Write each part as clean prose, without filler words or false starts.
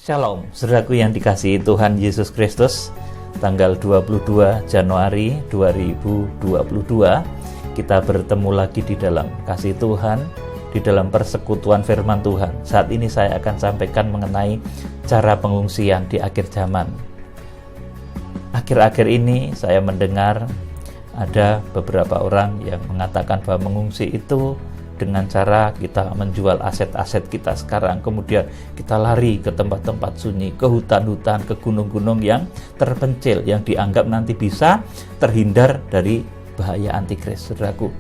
Shalom, saudaraku yang dikasihi Tuhan Yesus Kristus. Tanggal 22 Januari 2022 kita bertemu lagi di dalam kasih Tuhan, di dalam persekutuan firman Tuhan. Saat ini saya akan sampaikan mengenai cara pengungsian di akhir zaman. Akhir-akhir ini saya mendengar ada beberapa orang yang mengatakan bahwa mengungsi itu dengan cara kita menjual aset-aset kita sekarang, kemudian kita lari ke tempat-tempat sunyi, ke hutan-hutan, ke gunung-gunung yang terpencil, yang dianggap nanti bisa terhindar dari bahaya antikris. Saudaraku,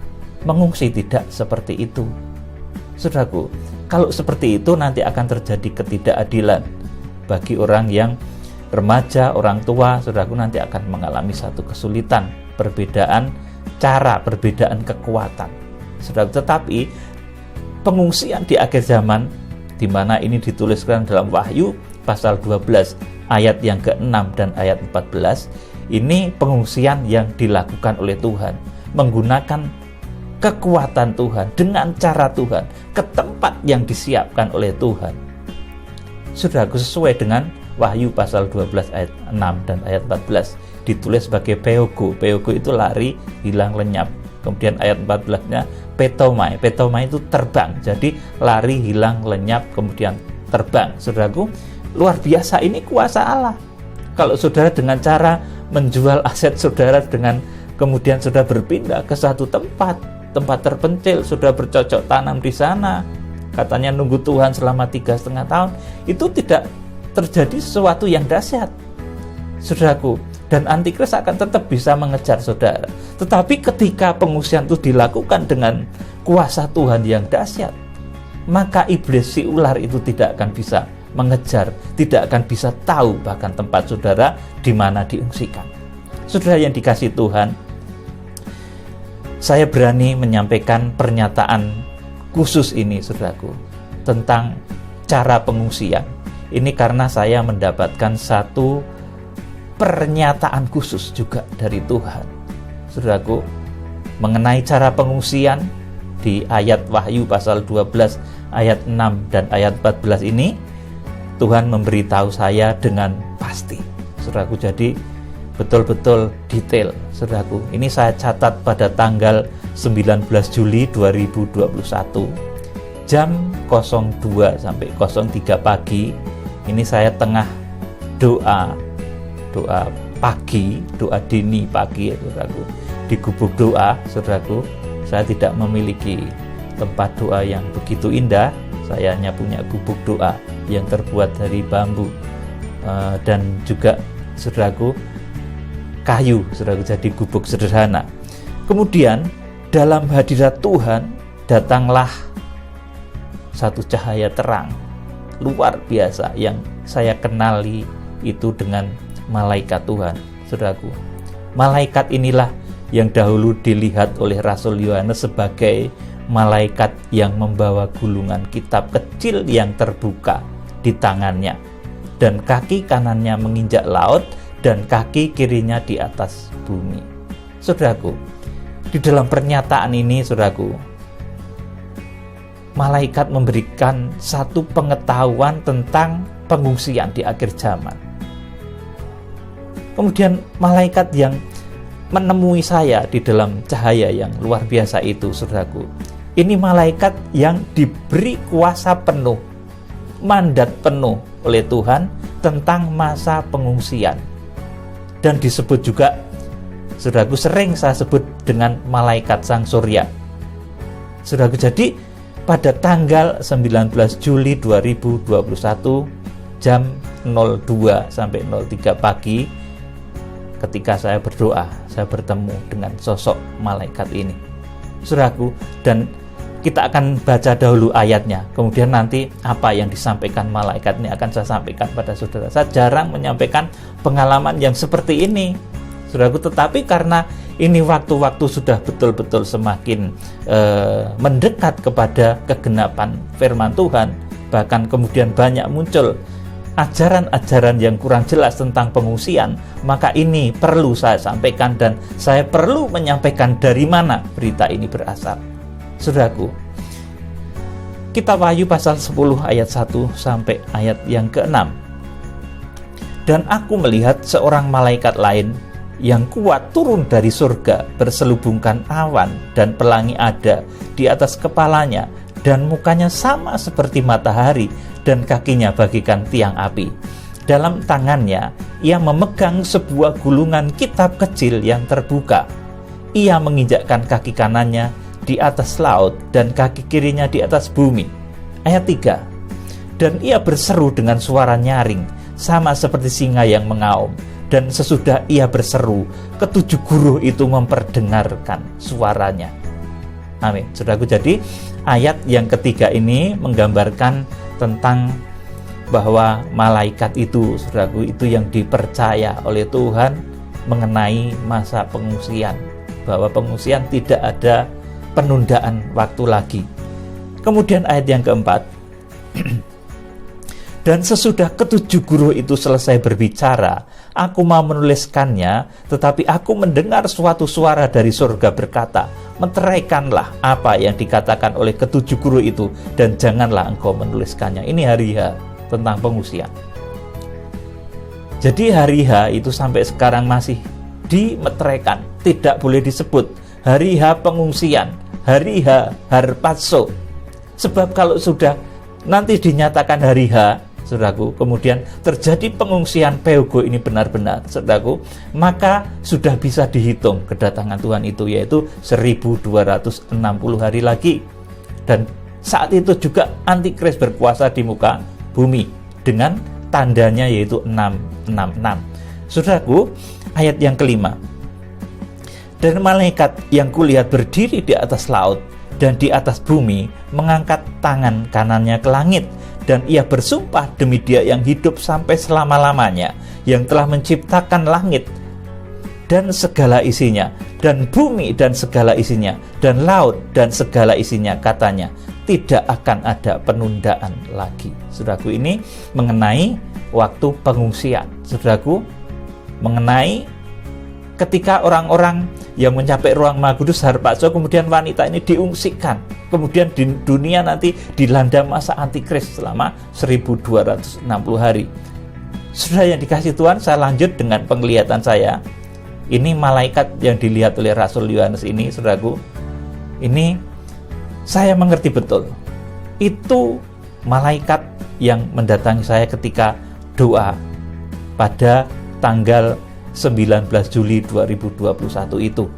mengungsi tidak seperti itu. Saudaraku, kalau seperti itu nanti akan terjadi ketidakadilan bagi orang yang remaja, orang tua. Saudaraku, nanti akan mengalami satu kesulitan, perbedaan cara, perbedaan kekuatan. Saudara, tetapi pengungsian di akhir zaman, di mana ini dituliskan dalam Wahyu pasal 12 ayat yang ke-6 dan ayat 14, ini pengungsian yang dilakukan oleh Tuhan, menggunakan kekuatan Tuhan, dengan cara Tuhan, ke tempat yang disiapkan oleh Tuhan. Saudaraku, sesuai dengan Wahyu pasal 12 ayat 6 dan ayat 14, ditulis sebagai peogo. Peogo itu lari, hilang, lenyap. Kemudian ayat 14-nya petomai. Petomai itu terbang. Jadi lari, hilang, lenyap, kemudian terbang. Saudaraku, luar biasa, ini kuasa Allah. Kalau saudara dengan cara menjual aset saudara, dengan kemudian saudara berpindah ke satu tempat terpencil, saudara bercocok tanam di sana, katanya nunggu Tuhan selama 3,5 tahun, itu tidak terjadi sesuatu yang dahsyat, saudaraku. Dan antikris akan tetap bisa mengejar saudara. Tetapi ketika pengungsian itu dilakukan dengan kuasa Tuhan yang dahsyat, maka iblis, si ular itu tidak akan bisa mengejar, tidak akan bisa tahu bahkan tempat saudara di mana diungsikan. Saudara yang dikasihi Tuhan, saya berani menyampaikan pernyataan khusus ini, saudaraku, tentang cara pengungsian. Ini karena saya mendapatkan satu pernyataan khusus juga dari Tuhan, saudaraku, mengenai cara pengungsian di ayat Wahyu pasal 12 ayat 6 dan ayat 14 ini. Tuhan memberitahu saya dengan pasti, saudaraku, jadi betul-betul detail, saudaraku. Ini saya catat pada tanggal 19 Juli 2021 jam 02 sampai 03 pagi. Ini saya tengah doa pagi, doa dini pagi, saudaraku, di gubuk doa. Saudaraku, saya tidak memiliki tempat doa yang begitu indah. Saya hanya punya gubuk doa yang terbuat dari bambu dan juga, saudaraku, kayu, saudaraku, jadi gubuk sederhana. Kemudian dalam hadirat Tuhan datanglah satu cahaya terang luar biasa yang saya kenali itu dengan malaikat Tuhan, saudaraku. Malaikat inilah yang dahulu dilihat oleh Rasul Yohanes sebagai malaikat yang membawa gulungan kitab kecil yang terbuka di tangannya, dan kaki kanannya menginjak laut dan kaki kirinya di atas bumi. Saudaraku, di dalam pernyataan ini, saudaraku, malaikat memberikan satu pengetahuan tentang pengungsian di akhir zaman. Kemudian malaikat yang menemui saya di dalam cahaya yang luar biasa itu, saudaraku, ini malaikat yang diberi kuasa penuh, mandat penuh oleh Tuhan tentang masa pengungsian. Dan disebut juga, saudaraku, sering saya sebut dengan malaikat sang surya. Saudaraku, jadi pada tanggal 19 Juli 2021 jam 02 sampai 03 pagi, ketika saya berdoa, saya bertemu dengan sosok malaikat ini, saudaraku. Dan kita akan baca dahulu ayatnya, kemudian nanti apa yang disampaikan malaikat ini akan saya sampaikan pada saudara. Saya jarang menyampaikan pengalaman yang seperti ini, saudaraku, tetapi karena ini waktu-waktu sudah betul-betul semakin mendekat kepada kegenapan firman Tuhan, bahkan kemudian banyak muncul ajaran-ajaran yang kurang jelas tentang pengungsian, maka ini perlu saya sampaikan, dan saya perlu menyampaikan dari mana berita ini berasal. Saudaraku, kitab Wahyu pasal 10 ayat 1 sampai ayat yang ke-6. Dan aku melihat seorang malaikat lain yang kuat turun dari surga, berselubungkan awan dan pelangi ada di atas kepalanya, dan mukanya sama seperti matahari, dan kakinya bagaikan tiang api. Dalam tangannya ia memegang sebuah gulungan kitab kecil yang terbuka. Ia menginjakkan kaki kanannya di atas laut dan kaki kirinya di atas bumi. Ayat 3. Dan ia berseru dengan suara nyaring, sama seperti singa yang mengaum. Dan sesudah ia berseru, ketujuh guru itu memperdengarkan suaranya. Amin. Saudaraku, jadi ayat yang ketiga ini menggambarkan tentang bahwa malaikat itu, saudaraku, itu yang dipercaya oleh Tuhan mengenai masa pengungsian, bahwa pengungsian tidak ada penundaan waktu lagi. Kemudian ayat yang keempat, dan sesudah ketujuh guru itu selesai berbicara, aku mau menuliskannya, tetapi aku mendengar suatu suara dari surga berkata, meteraikanlah apa yang dikatakan oleh ketujuh guru itu, dan janganlah engkau menuliskannya. Ini hari H tentang pengungsian. Jadi hari H itu sampai sekarang masih dimeteraikan, tidak boleh disebut hari H pengungsian, hari H harpazo. Sebab kalau sudah nanti dinyatakan hari H, saudaraku, kemudian terjadi pengungsian Peugo ini benar-benar, saudaraku, maka sudah bisa dihitung kedatangan Tuhan itu, yaitu 1260 hari lagi. Dan saat itu juga Antikris berkuasa di muka bumi dengan tandanya yaitu 666. Saudaraku, ayat yang kelima. Dan malaikat yang kulihat berdiri di atas laut dan di atas bumi mengangkat tangan kanannya ke langit, dan ia bersumpah demi Dia yang hidup sampai selama-lamanya, yang telah menciptakan langit dan segala isinya, dan bumi dan segala isinya, dan laut dan segala isinya, katanya, tidak akan ada penundaan lagi. Saudaraku, ini mengenai waktu pengungsian. Saudaraku, mengenai ketika orang-orang yang mencapai ruang Maha Kudus harpazo, kemudian wanita ini diungsikan, kemudian di dunia nanti dilanda masa antikris selama 1260 hari. Sudah yang dikasih Tuhan, saya lanjut dengan penglihatan saya. Ini malaikat yang dilihat oleh Rasul Yohanes ini, saudaraku, ini saya mengerti betul. Itu malaikat yang mendatangi saya ketika doa pada tanggal 19 Juli 2021 itu.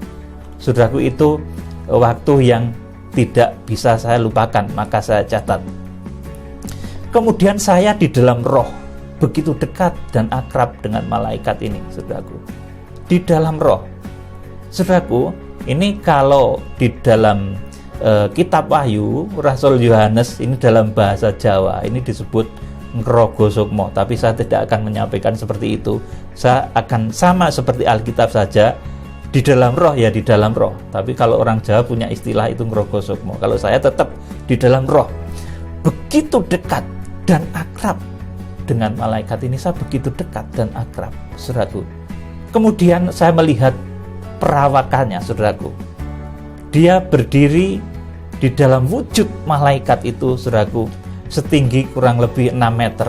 Saudaraku, itu waktu yang tidak bisa saya lupakan, maka saya catat. Kemudian saya di dalam roh begitu dekat dan akrab dengan malaikat ini, saudaraku. Di dalam roh. Saudaraku, ini kalau di dalam kitab Wahyu, Rasul Yohanes ini dalam bahasa Jawa ini disebut Ngrogo Sukmo, tapi saya tidak akan menyampaikan seperti itu. Saya akan sama seperti Alkitab saja, di dalam roh ya di dalam roh. Tapi kalau orang Jawa punya istilah itu Ngrogo Sukmo. Kalau saya tetap di dalam roh. Begitu dekat dan akrab dengan malaikat ini, saya begitu dekat dan akrab, saudaraku. Kemudian saya melihat perawakannya, saudaraku. Dia berdiri di dalam wujud malaikat itu, saudaraku, setinggi kurang lebih 6 meter.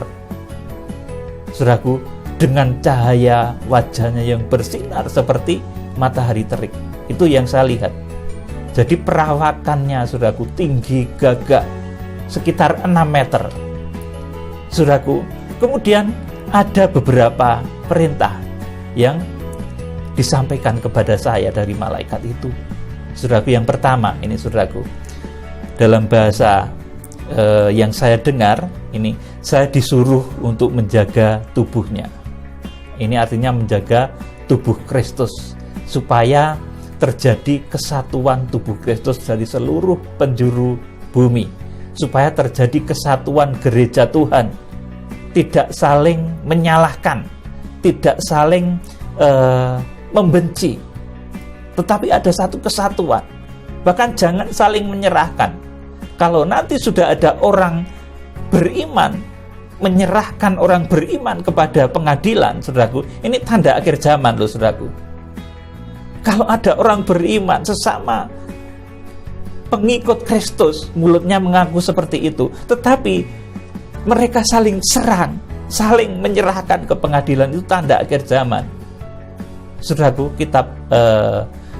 Saudaraku, dengan cahaya wajahnya yang bersinar seperti matahari terik. Itu yang saya lihat. Jadi perawakannya, saudaraku, tinggi gagah sekitar 6 meter. Saudaraku, kemudian ada beberapa perintah yang disampaikan kepada saya dari malaikat itu. Saudaraku, yang pertama ini, saudaraku, dalam bahasa yang saya dengar ini, saya disuruh untuk menjaga tubuhnya. Ini artinya menjaga tubuh Kristus supaya terjadi kesatuan tubuh Kristus dari seluruh penjuru bumi, supaya terjadi kesatuan gereja Tuhan, tidak saling menyalahkan, tidak saling membenci, tetapi ada satu kesatuan. Bahkan jangan saling menyerahkan. Kalau nanti sudah ada orang beriman menyerahkan orang beriman kepada pengadilan, saudaraku, ini tanda akhir zaman loh, saudaraku. Kalau ada orang beriman sesama pengikut Kristus, mulutnya mengaku seperti itu, tetapi mereka saling serang, saling menyerahkan ke pengadilan itu tanda akhir zaman. Saudaraku,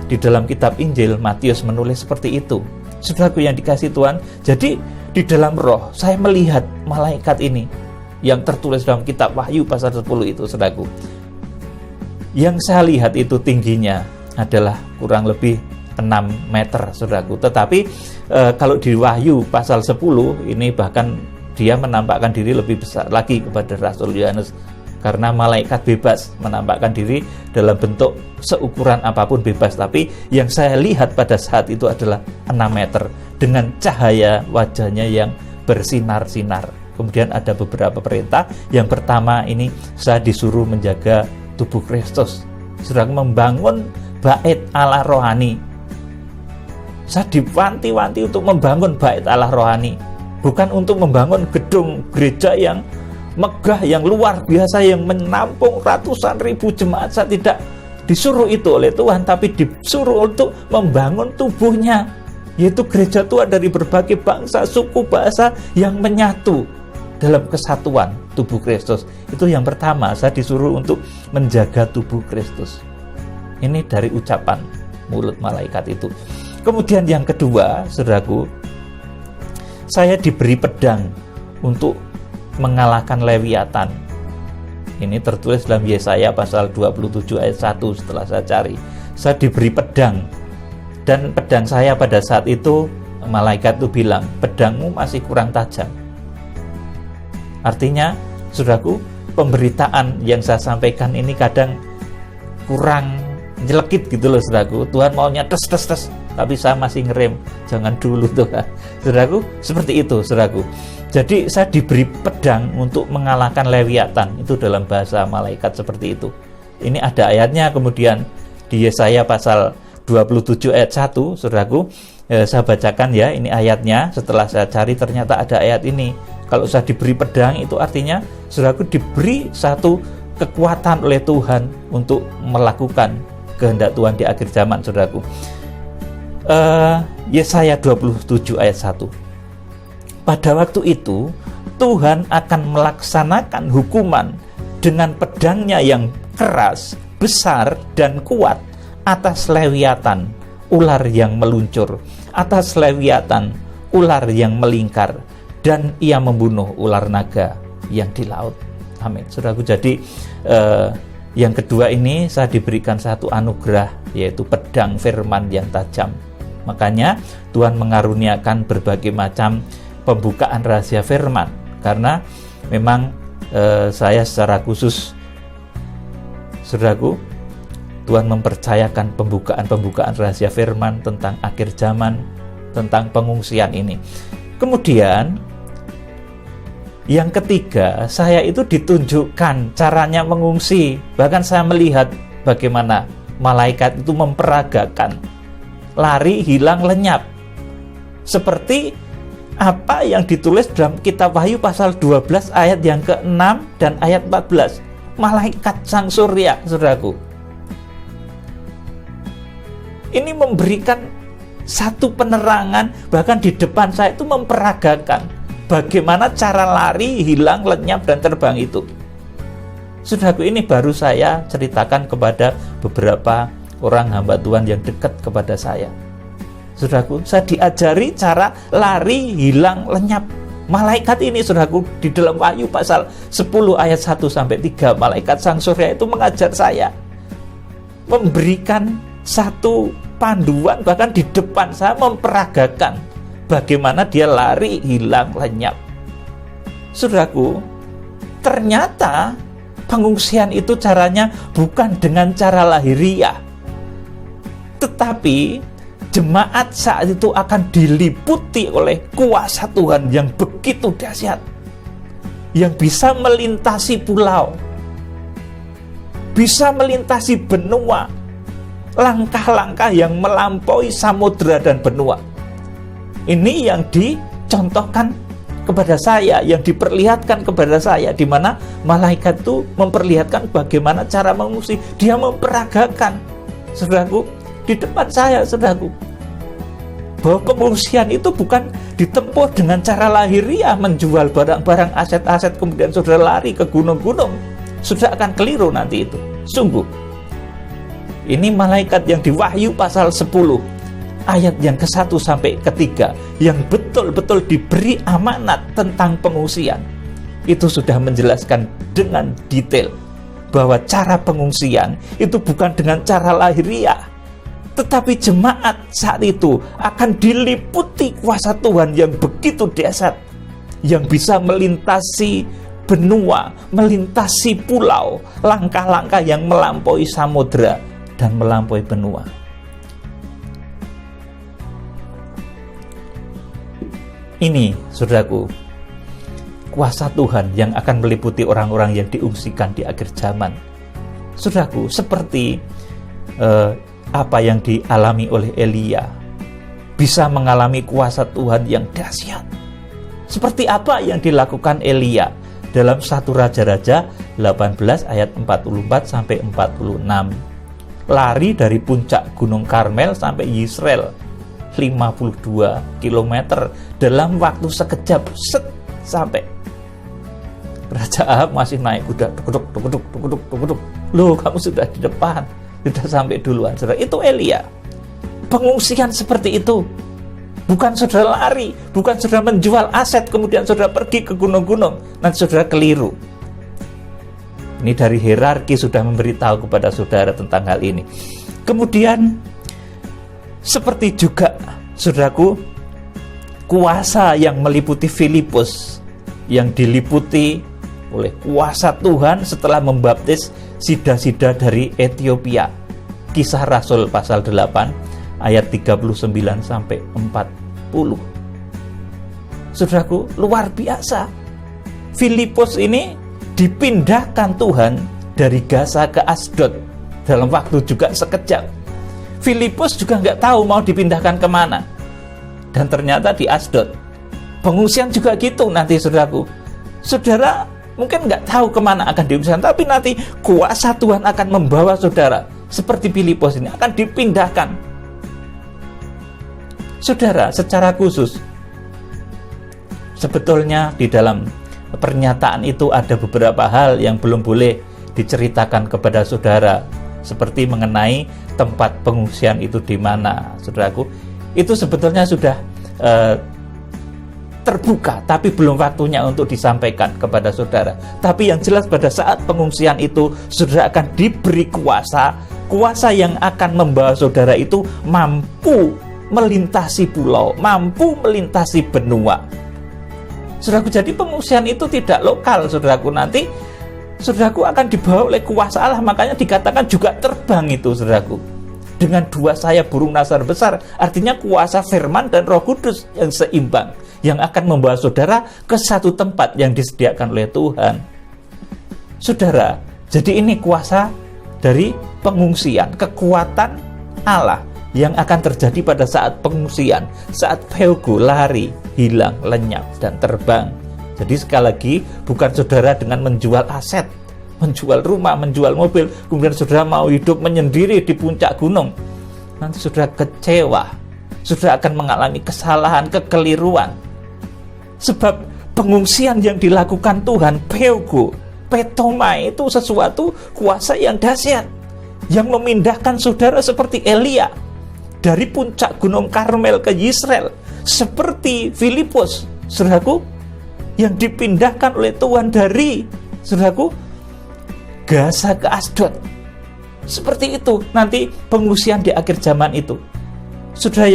di dalam kitab Injil Matius menulis seperti itu. Saudaraku yang dikasihi Tuhan, jadi di dalam roh saya melihat malaikat ini yang tertulis dalam kitab Wahyu pasal 10 itu, saudaraku. Yang saya lihat itu tingginya adalah kurang lebih 6 meter, saudaraku. Tetapi kalau di Wahyu pasal 10 ini bahkan dia menampakkan diri lebih besar lagi kepada Rasul Yohanes, karena malaikat bebas menampakkan diri dalam bentuk seukuran apapun bebas. Tapi yang saya lihat pada saat itu adalah 6 meter dengan cahaya wajahnya yang bersinar-sinar. Kemudian ada beberapa perintah. Yang pertama ini, saya disuruh menjaga tubuh Kristus, sedang membangun bait Allah rohani. Saya diwanti-wanti untuk membangun bait Allah rohani, bukan untuk membangun gedung gereja yang megah, yang luar biasa, yang menampung ratusan ribu jemaat. Saya tidak disuruh itu oleh Tuhan, tapi disuruh untuk membangun tubuhnya, yaitu gereja Tuhan dari berbagai bangsa, suku, bahasa yang menyatu dalam kesatuan tubuh Kristus. Itu yang pertama, saya disuruh untuk menjaga tubuh Kristus. Ini dari ucapan mulut malaikat itu. Kemudian yang kedua, saudaraku, saya diberi pedang untuk mengalahkan Lewiatan. Ini tertulis dalam Yesaya pasal 27 ayat 1 setelah saya cari. Saya diberi pedang, dan pedang saya pada saat itu, malaikat itu bilang, pedangmu masih kurang tajam. Artinya, saudaraku, pemberitaan yang saya sampaikan ini kadang kurang nyelekit gitu loh, saudaraku. Tuhan maunya tes, tapi saya masih ngerem, jangan dulu Tuhan. Saudaraku, seperti itu, saudaraku. Jadi saya diberi pedang untuk mengalahkan Lewiatan. Itu dalam bahasa malaikat seperti itu. Ini ada ayatnya. Kemudian di Yesaya pasal 27 ayat 1, saudaraku, saya bacakan ya, ini ayatnya. Setelah saya cari ternyata ada ayat ini. Kalau saya diberi pedang, itu artinya saudaraku diberi satu kekuatan oleh Tuhan untuk melakukan kehendak Tuhan di akhir zaman, saudaraku. Yesaya 27 ayat 1. Pada waktu itu Tuhan akan melaksanakan hukuman dengan pedangnya yang keras, besar, dan kuat atas Lewiatan, ular yang meluncur, atas Lewiatan, ular yang melingkar, dan ia membunuh ular naga yang di laut. Amin. Saudaraku, jadi yang kedua ini saya diberikan satu anugerah, yaitu pedang firman yang tajam. Makanya Tuhan mengaruniakan berbagai macam pembukaan rahasia firman, karena memang saya secara khusus, saudaraku, Tuhan mempercayakan pembukaan rahasia firman tentang akhir zaman, tentang pengungsian ini. Kemudian yang ketiga, saya itu ditunjukkan caranya mengungsi. Bahkan saya melihat bagaimana malaikat itu memperagakan lari, hilang, lenyap, seperti apa yang ditulis dalam kitab Wahyu pasal 12 ayat yang ke-6 dan ayat 14. Malaikat sang surya, saudaraku, ini memberikan satu penerangan. Bahkan di depan saya itu memperagakan bagaimana cara lari, hilang, lenyap, dan terbang itu. Saudaraku, ini baru saya ceritakan kepada beberapa orang hamba Tuhan yang dekat kepada saya. Saudaraku, saya diajari cara lari, hilang, lenyap. Malaikat ini, saudaraku, di dalam Wahyu pasal 10 ayat 1 sampai 3, malaikat sang surya itu mengajar saya, memberikan satu panduan, bahkan di depan saya memperagakan bagaimana dia lari, hilang, lenyap. Saudaraku, ternyata pengungsian itu caranya bukan dengan cara lahiriah, tetapi jemaat saat itu akan diliputi oleh kuasa Tuhan yang begitu dahsyat, yang bisa melintasi pulau, bisa melintasi benua, langkah-langkah yang melampaui samudera dan benua. Ini yang dicontohkan kepada saya, yang diperlihatkan kepada saya, di mana malaikat itu memperlihatkan bagaimana cara mengungsi. Dia memperagakan, saudaraku, di depan saya, saudaraku. bahwa pengungsian itu bukan ditempuh dengan cara lahiriah menjual barang-barang, aset-aset, kemudian saudara lari ke gunung-gunung. Sudah akan keliru nanti itu. Sungguh. Ini malaikat yang di Wahyu pasal 10 ayat yang ke-1 sampai ke-3 yang betul-betul diberi amanat tentang pengungsian. Itu sudah menjelaskan dengan detail bahwa cara pengungsian itu bukan dengan cara lahiriah, tetapi jemaat saat itu akan diliputi kuasa Tuhan yang begitu dahsyat, yang bisa melintasi benua, melintasi pulau, langkah-langkah yang melampaui samudera dan melampaui benua. Ini, saudaraku, kuasa Tuhan yang akan meliputi orang-orang yang diungsikan di akhir zaman. Saudaraku, seperti apa yang dialami oleh Elia, bisa mengalami kuasa Tuhan yang dahsyat. Seperti apa yang dilakukan Elia dalam 1 Raja-Raja 18 ayat 44 sampai 46. Lari dari puncak Gunung Karmel sampai Yisrael 52 km dalam waktu sekejap, sampai. Raja Ahab masih naik kuda, tuk-tuk. Loh, kamu sudah di depan, sudah sampai duluan. Saudara, itu Elia. Pengungsian seperti itu. Bukan saudara lari, bukan saudara menjual aset kemudian saudara pergi ke gunung-gunung. Nanti saudara keliru. Ini dari hierarki sudah memberitahu kepada saudara tentang hal ini. Kemudian seperti juga, saudaraku, kuasa yang meliputi Filipus, yang diliputi oleh kuasa Tuhan setelah membaptis sida-sida dari Ethiopia. Kisah Rasul pasal 8 ayat 39 sampai 40. Saudaraku, luar biasa. Filipus ini dipindahkan Tuhan dari Gaza ke Asdod dalam waktu juga sekejap. Filipus juga nggak tahu mau dipindahkan kemana, dan ternyata di Asdod. Pengungsian juga gitu nanti, saudaraku. Saudara mungkin nggak tahu kemana akan diungsikan, tapi nanti kuasa Tuhan akan membawa saudara seperti Filipus ini akan dipindahkan. Saudara, secara khusus sebetulnya di dalam pernyataan itu ada beberapa hal yang belum boleh diceritakan kepada saudara, seperti mengenai tempat pengungsian itu di mana, saudaraku. Itu sebetulnya sudah terbuka, tapi belum waktunya untuk disampaikan kepada saudara. Tapi yang jelas pada saat pengungsian itu, saudara akan diberi kuasa yang akan membawa saudara itu mampu melintasi pulau, mampu melintasi benua. Saudaraku, jadi pengungsian itu tidak lokal, saudaraku. Nanti saudaraku akan dibawa oleh kuasa Allah, makanya dikatakan juga terbang itu, saudaraku. Dengan 2 sayap burung nasar besar, artinya kuasa firman dan Roh Kudus yang seimbang, yang akan membawa saudara ke satu tempat yang disediakan oleh Tuhan. Saudara, jadi ini kuasa dari pengungsian, kekuatan Allah yang akan terjadi pada saat pengungsian, saat Pheugo, lari, hilang, lenyap, dan terbang. Jadi sekali lagi, bukan saudara dengan menjual aset, menjual rumah, menjual mobil, kemudian saudara mau hidup menyendiri di puncak gunung. Nanti saudara kecewa, saudara akan mengalami kesalahan, kekeliruan. Sebab pengungsian yang dilakukan Tuhan, Pheugo, petomai, itu sesuatu kuasa yang dahsyat, yang memindahkan saudara seperti Elia dari puncak Gunung Karmel ke Yisrael, seperti Filipus, saudaraku, yang dipindahkan oleh Tuhan dari, saudaraku, Gaza ke Asdod. Seperti itu nanti pengungsian di akhir zaman itu, saudara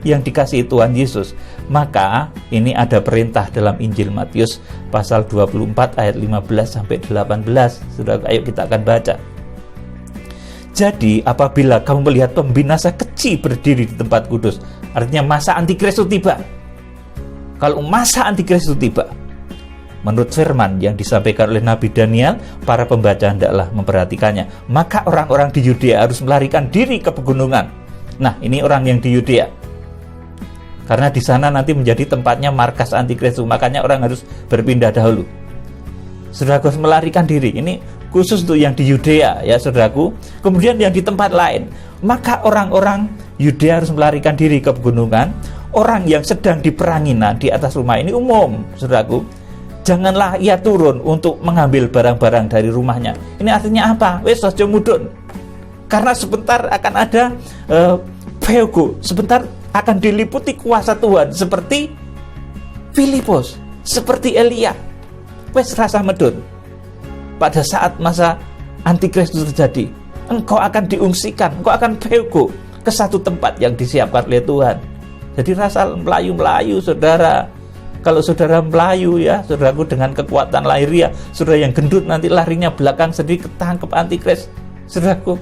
yang dikasihi Tuhan Yesus. Maka ini ada perintah dalam Injil Matius pasal 24 ayat 15 sampai 18. Saudara, ayo kita akan baca. Jadi apabila kamu melihat pembinasa kecil berdiri di tempat kudus, artinya masa antikristus tiba. Kalau masa antikristus tiba, menurut firman yang disampaikan oleh Nabi Daniel, para pembaca hendaklah memperhatikannya. Maka orang-orang di Yudea harus melarikan diri ke pegunungan. Nah, ini orang yang di Yudea, karena di sana nanti menjadi tempatnya markas antikristus. Makanya orang harus berpindah dahulu. Saudara, harus melarikan diri. Ini khusus untuk yang di Yudea ya saudaraku, kemudian yang di tempat lain, maka orang-orang Yudea harus melarikan diri ke pegunungan. Orang yang sedang diperangi di atas rumah ini umum saudaraku, janganlah ia turun untuk mengambil barang-barang dari rumahnya. Ini artinya apa? Wes aja mudun, karena sebentar akan ada Pheugo, sebentar akan diliputi kuasa Tuhan seperti Filipus, seperti Elia. Wes rasa medun. Pada saat masa Antikristus terjadi, engkau akan diungsikan, engkau akan Pheugo ke satu tempat yang disiapkan oleh Tuhan. Jadi rasa melayu-melayu saudara. Kalau saudara melayu ya saudaraku dengan kekuatan lahiriah, saudara yang gendut nanti larinya belakang sendiri ketangkep Antikris saudaraku.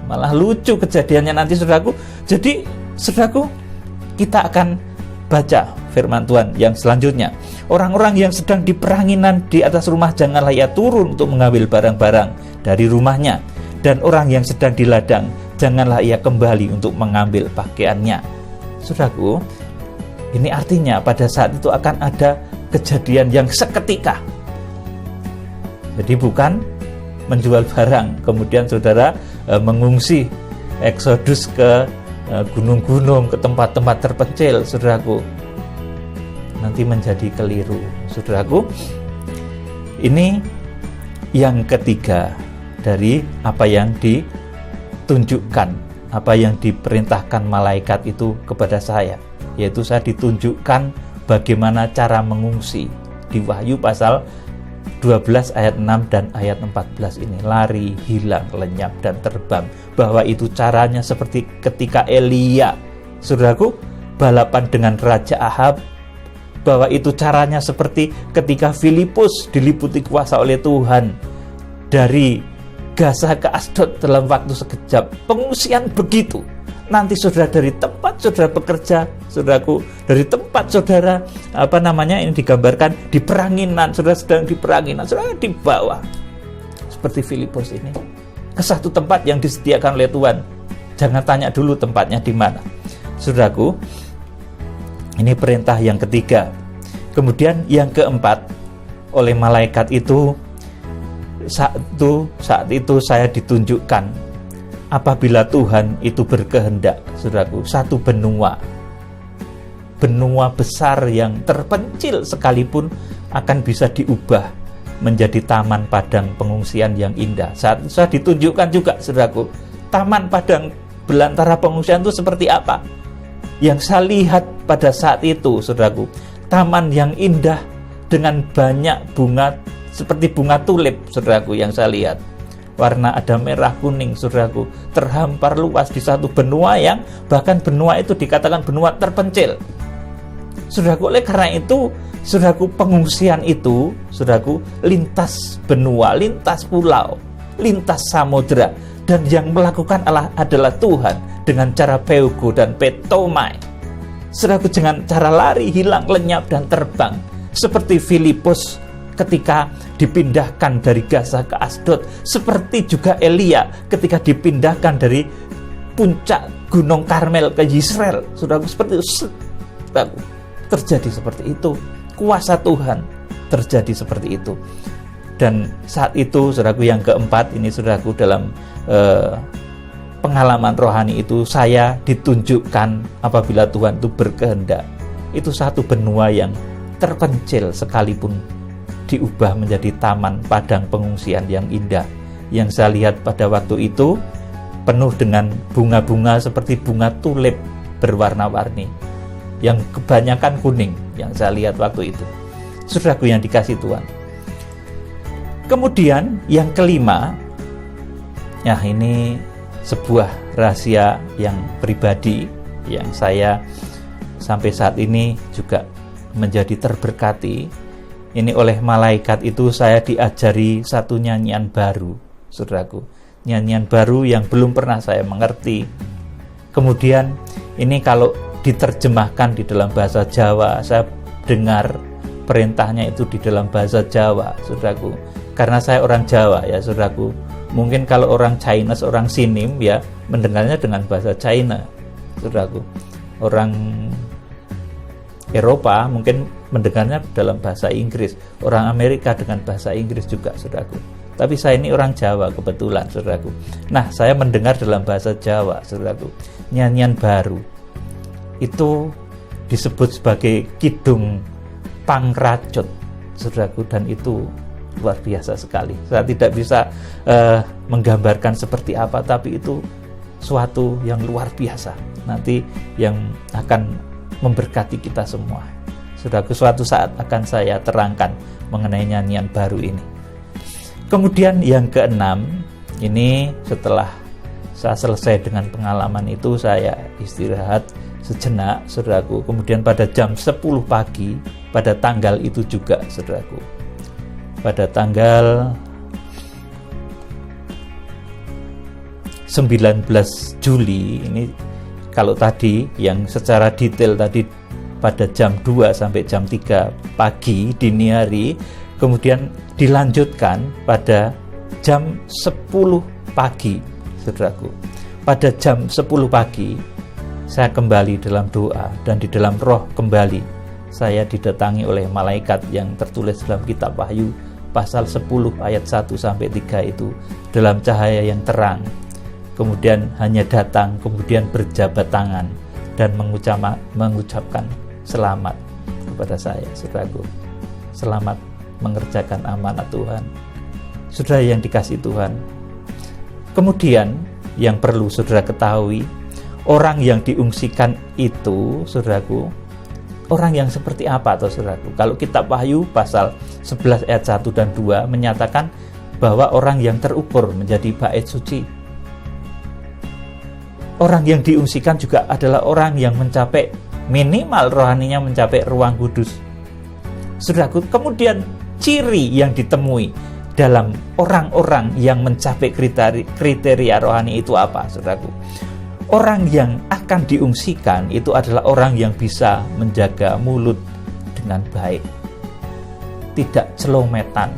Malah lucu kejadiannya nanti saudaraku. Jadi saudaraku, kita akan baca firman Tuhan yang selanjutnya. Orang-orang yang sedang diperanginan di atas rumah, janganlah ia turun untuk mengambil barang-barang dari rumahnya. Dan orang yang sedang di ladang, janganlah ia kembali untuk mengambil pakaiannya. Saudaraku, ini artinya pada saat itu akan ada kejadian yang seketika. Jadi bukan menjual barang, kemudian saudara mengungsi, eksodus ke gunung-gunung, ke tempat-tempat terpencil, saudaraku. Nanti menjadi keliru, saudaraku. Ini yang ketiga dari apa yang ditunjukkan, apa yang diperintahkan malaikat itu kepada saya, yaitu saya ditunjukkan bagaimana cara mengungsi di Wahyu pasal 12 ayat 6 dan ayat 14 ini. Lari, hilang, lenyap, dan terbang. Bahwa itu caranya seperti ketika Elia, saudaraku, balapan dengan Raja Ahab. Bahwa itu caranya seperti ketika Filipus diliputi kuasa oleh Tuhan dari Gaza ke Asdod dalam waktu sekejap. Pengungsian begitu. Nanti saudara dari tempat saudara bekerja, saudaraku, dari tempat saudara ini digambarkan di peranginan, saudara sedang di peranginan, saudara di bawah seperti Filipus ini ke satu tempat yang disediakan oleh Tuhan. Jangan tanya dulu tempatnya di mana, saudaraku. Ini perintah yang ketiga. Kemudian yang keempat, oleh malaikat itu saat itu saya ditunjukkan apabila Tuhan itu berkehendak, saudaraku, satu benua besar yang terpencil sekalipun akan bisa diubah menjadi taman padang pengungsian yang indah. Saat itu saya ditunjukkan juga, saudaraku, taman padang belantara pengungsian itu seperti apa. Yang saya lihat pada saat itu, saudaraku, taman yang indah dengan banyak bunga seperti bunga tulip, saudaraku, yang saya lihat. Warna ada merah, kuning, saudaraku, terhampar luas di satu benua yang bahkan benua itu dikatakan benua terpencil. Saudaraku, oleh karena itu, saudaraku, pengungsian itu, saudaraku, lintas benua, lintas pulau, lintas samudera, dan yang melakukan adalah Tuhan dengan cara Pheugo dan Petomai. Saudaraku, dengan cara lari, hilang, lenyap, dan terbang. Seperti Filipus ketika dipindahkan dari Gaza ke Asdod, seperti juga Elia ketika dipindahkan dari puncak Gunung Karmel ke Yisrael. Saudaraku, seperti itu. Saudaraku, terjadi seperti itu. Kuasa Tuhan terjadi seperti itu. Dan saat itu, saudaraku, yang keempat ini, saudaraku, dalam pengalaman rohani itu saya ditunjukkan apabila Tuhan itu berkehendak, itu satu benua yang terpencil sekalipun diubah menjadi taman padang pengungsian yang indah. Yang saya lihat pada waktu itu penuh dengan bunga-bunga seperti bunga tulip berwarna-warni yang kebanyakan kuning yang saya lihat waktu itu, saudaraku yang dikasih Tuhan. Kemudian yang kelima, ya ini sebuah rahasia yang pribadi yang saya sampai saat ini juga menjadi terberkati. Ini oleh malaikat itu saya diajari satu nyanyian baru, saudaraku. Nyanyian baru yang belum pernah saya mengerti. Kemudian ini kalau diterjemahkan di dalam bahasa Jawa, saya dengar perintahnya itu di dalam bahasa Jawa, saudaraku. Karena saya orang Jawa ya, saudaraku. Mungkin kalau orang Chinese, orang Sinim ya mendengarnya dengan bahasa China, saudaraku. Orang Eropa mungkin mendengarnya dalam bahasa Inggris, orang Amerika dengan bahasa Inggris juga, saudaraku. Tapi saya ini orang Jawa kebetulan, saudaraku. Nah, saya mendengar dalam bahasa Jawa, saudaraku, nyanyian baru itu disebut sebagai Kidung Pangracut, saudaraku, dan itu luar biasa sekali. Saya tidak bisa menggambarkan seperti apa, tapi itu suatu yang luar biasa. Nanti yang akan memberkati kita semua. Saudaraku, suatu saat akan saya terangkan mengenai nyanyian baru ini. Kemudian yang keenam, ini setelah saya selesai dengan pengalaman itu, saya istirahat sejenak, saudaraku. Kemudian pada jam 10 pagi, pada tanggal itu juga, saudaraku, pada tanggal 19 Juli, ini kalau tadi yang secara detail tadi pada jam 2 sampai jam 3 pagi dini hari, kemudian dilanjutkan pada jam 10 pagi, saudaraku. Pada jam 10 pagi saya kembali dalam doa, dan di dalam roh kembali saya didatangi oleh malaikat yang tertulis dalam kitab Wahyu pasal 10 ayat 1 sampai 3 itu, dalam cahaya yang terang. Kemudian hanya datang, kemudian berjabat tangan dan mengucapkan selamat kepada saya, saudaraku. Selamat mengerjakan amanat Tuhan. Saudara yang dikasihi Tuhan. Kemudian yang perlu saudara ketahui, orang yang diungsikan itu, saudaraku, orang yang seperti apa atau saudaraku? Kalau kitab Wahyu pasal 11 ayat 1 dan 2 menyatakan bahwa orang yang terukur menjadi bait suci. Orang yang diungsikan juga adalah orang yang mencapai, minimal rohaninya mencapai ruang kudus. Saudaraku, kemudian ciri yang ditemui dalam orang-orang yang mencapai kriteria rohani itu apa, saudaraku? Orang yang akan diungsikan itu adalah orang yang bisa menjaga mulut dengan baik, tidak celometan,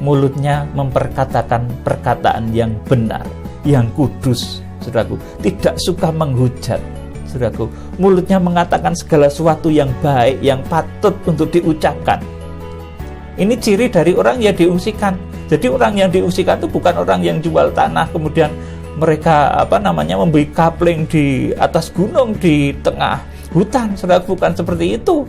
mulutnya memperkatakan perkataan yang benar, yang kudus, saudaraku, tidak suka menghujat, saudaraku, mulutnya mengatakan segala sesuatu yang baik, yang patut untuk diucapkan. Ini ciri dari orang yang diungsikan. Jadi orang yang diungsikan itu bukan orang yang jual tanah, kemudian mereka membeli kapling di atas gunung di tengah hutan, saudara, bukan seperti itu.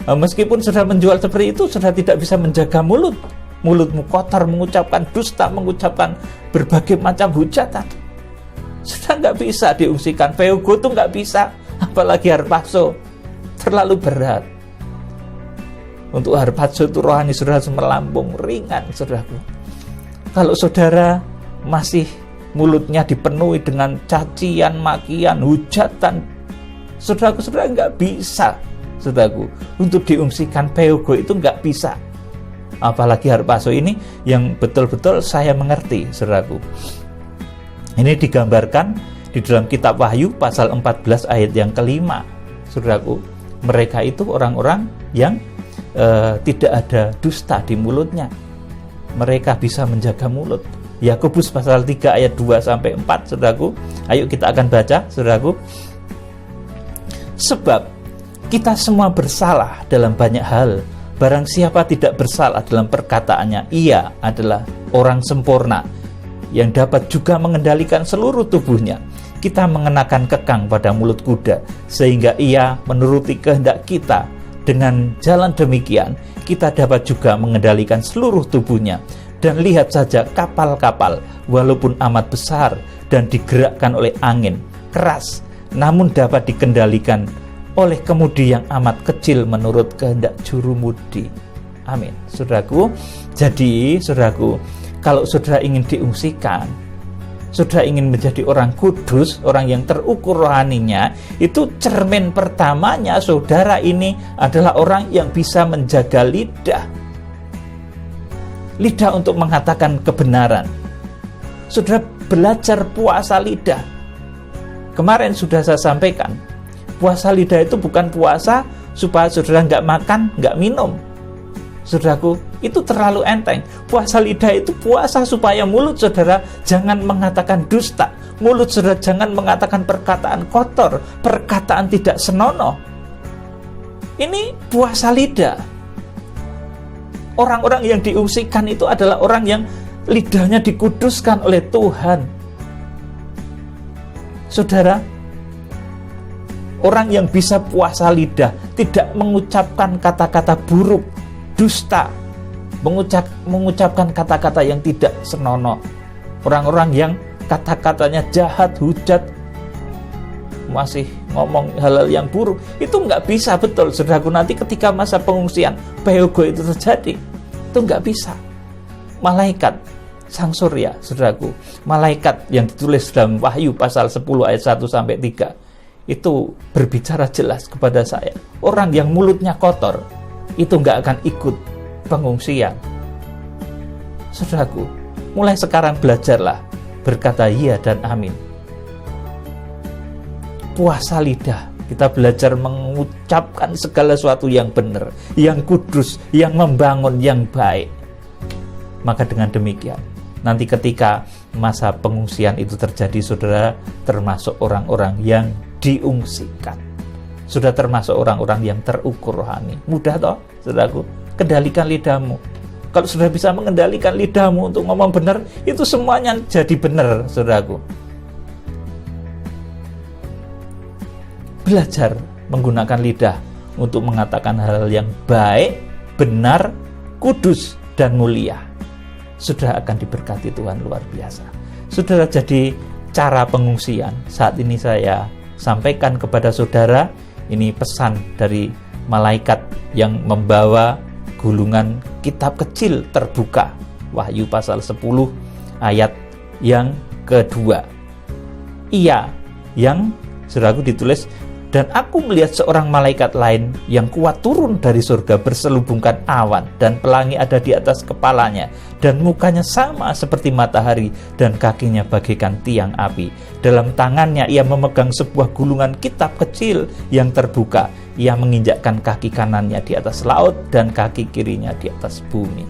Meskipun sudah menjual seperti itu, sudah tidak bisa menjaga mulut. Mulutmu kotor, mengucapkan dusta, mengucapkan berbagai macam hujatan. Sudah nggak bisa diungsikan. Peugo itu nggak bisa, apalagi harpazo, terlalu berat. Untuk harpazo itu rohani saudara melambung ringan, saudaraku. Kalau saudara masih mulutnya dipenuhi dengan cacian, makian, hujatan, saudaraku, saudara nggak bisa, saudaraku, untuk diungsikan. Peugo itu nggak bisa. Apalagi harpazo ini yang betul-betul saya mengerti, saudaraku. Ini digambarkan di dalam kitab Wahyu pasal 14 ayat yang kelima, saudaraku. Mereka itu orang-orang yang tidak ada dusta di mulutnya. Mereka bisa menjaga mulut. Yakobus pasal 3 ayat 2 sampai 4, saudaraku. Ayo kita akan baca, saudaraku. Sebab kita semua bersalah dalam banyak hal. Barang siapa tidak bersalah dalam perkataannya, ia adalah orang sempurna yang dapat juga mengendalikan seluruh tubuhnya. Kita mengenakan kekang pada mulut kuda, sehingga ia menuruti kehendak kita. Dengan jalan demikian, kita dapat juga mengendalikan seluruh tubuhnya. Dan lihat saja kapal-kapal, walaupun amat besar dan digerakkan oleh angin keras, namun dapat dikendalikan oleh kemudi yang amat kecil menurut kehendak jurumudi. Amin. Saudaraku, jadi saudaraku, kalau saudara ingin diungsikan, saudara ingin menjadi orang kudus, orang yang terukur rohaninya, itu cermin pertamanya saudara ini adalah orang yang bisa menjaga lidah. Lidah untuk mengatakan kebenaran. Saudara belajar puasa lidah. Kemarin sudah saya sampaikan, puasa lidah itu bukan puasa supaya saudara nggak makan, nggak minum. Saudaraku, itu terlalu enteng. Puasa lidah itu puasa supaya mulut saudara jangan mengatakan dusta, mulut saudara jangan mengatakan perkataan kotor, perkataan tidak senonoh. Ini puasa lidah. Orang-orang yang diungsikan itu adalah orang yang lidahnya dikuduskan oleh Tuhan. Saudara, orang yang bisa puasa lidah, tidak mengucapkan kata-kata buruk, dusta, mengucapkan kata-kata yang tidak senonoh. Orang-orang yang kata-katanya jahat, hujat, masih ngomong hal-hal yang buruk, itu nggak bisa, betul saudaraku. Nanti ketika masa pengungsian Peogo itu terjadi, itu nggak bisa. Malaikat Sang Surya, saudaraku, malaikat yang ditulis dalam Wahyu pasal 10 ayat 1 sampai 3 itu berbicara jelas kepada saya, orang yang mulutnya kotor itu nggak akan ikut pengungsian. Saudaraku, mulai sekarang belajarlah berkata iya dan amin. Puasa lidah, kita belajar mengucapkan segala sesuatu yang benar, yang kudus, yang membangun, yang baik. Maka dengan demikian, nanti ketika masa pengungsian itu terjadi, saudara termasuk orang-orang yang diungsikan. Sudah termasuk orang-orang yang terukur rohani. Mudah toh, saudaraku? Kendalikan lidahmu. Kalau sudah bisa mengendalikan lidahmu untuk ngomong benar, itu semuanya jadi benar, saudaraku. Belajar menggunakan lidah untuk mengatakan hal yang baik, benar, kudus, dan mulia. Sudah akan diberkati Tuhan luar biasa. Saudara, jadi cara pengungsian saat ini saya sampaikan kepada saudara, ini pesan dari malaikat yang membawa gulungan kitab kecil terbuka, Wahyu pasal 10 ayat yang kedua. Ia yang, saudaraku, ditulis, dan aku melihat seorang malaikat lain yang kuat turun dari surga, berselubungkan awan, dan pelangi ada di atas kepalanya, dan mukanya sama seperti matahari, dan kakinya bagaikan tiang api. Dalam tangannya ia memegang sebuah gulungan kitab kecil yang terbuka. Ia menginjakkan kaki kanannya di atas laut, dan kaki kirinya di atas bumi.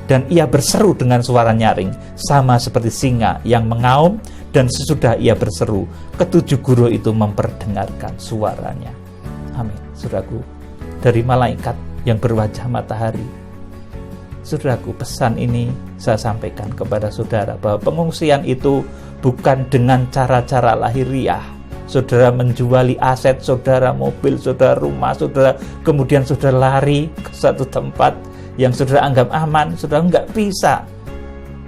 Dan ia berseru dengan suara nyaring, sama seperti singa yang mengaum. Dan sesudah ia berseru, ketujuh guru itu memperdengarkan suaranya. Amin. Saudaraku, dari malaikat yang berwajah matahari, saudaraku, pesan ini saya sampaikan kepada saudara bahwa pengungsian itu bukan dengan cara-cara lahiriah. Saudara menjuali aset saudara, mobil saudara, rumah saudara, kemudian saudara lari ke satu tempat yang saudara anggap aman. Saudara nggak bisa.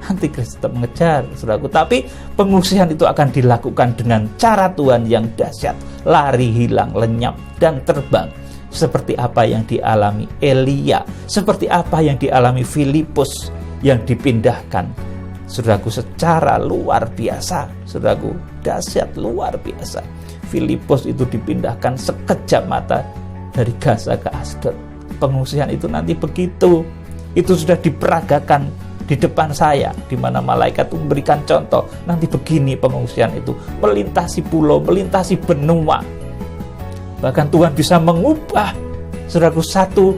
Antikristus tetap mengejar, saudaraku. Tapi pengungsian itu akan dilakukan dengan cara Tuhan yang dahsyat, lari, hilang, lenyap, dan terbang. Seperti apa yang dialami Elia, seperti apa yang dialami Filipus yang dipindahkan, saudaraku, secara luar biasa. Saudaraku, dahsyat, luar biasa. Filipus itu dipindahkan sekejap mata dari Gaza ke Asdod. Pengungsian itu nanti begitu. Itu sudah diperagakan di depan saya, di mana malaikat itu memberikan contoh. Nanti begini pengungsian itu, melintasi pulau, melintasi benua. Bahkan Tuhan bisa mengubah, saudaraku, satu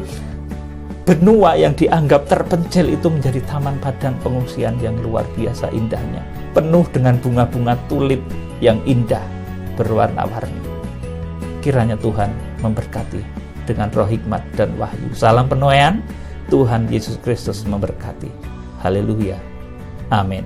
benua yang dianggap terpencil itu menjadi taman padang pengungsian yang luar biasa indahnya, penuh dengan bunga-bunga tulip yang indah berwarna-warni. Kiranya Tuhan memberkati dengan roh hikmat dan wahyu. Salam penuaian, Tuhan Yesus Kristus memberkati. Haleluya. Amin.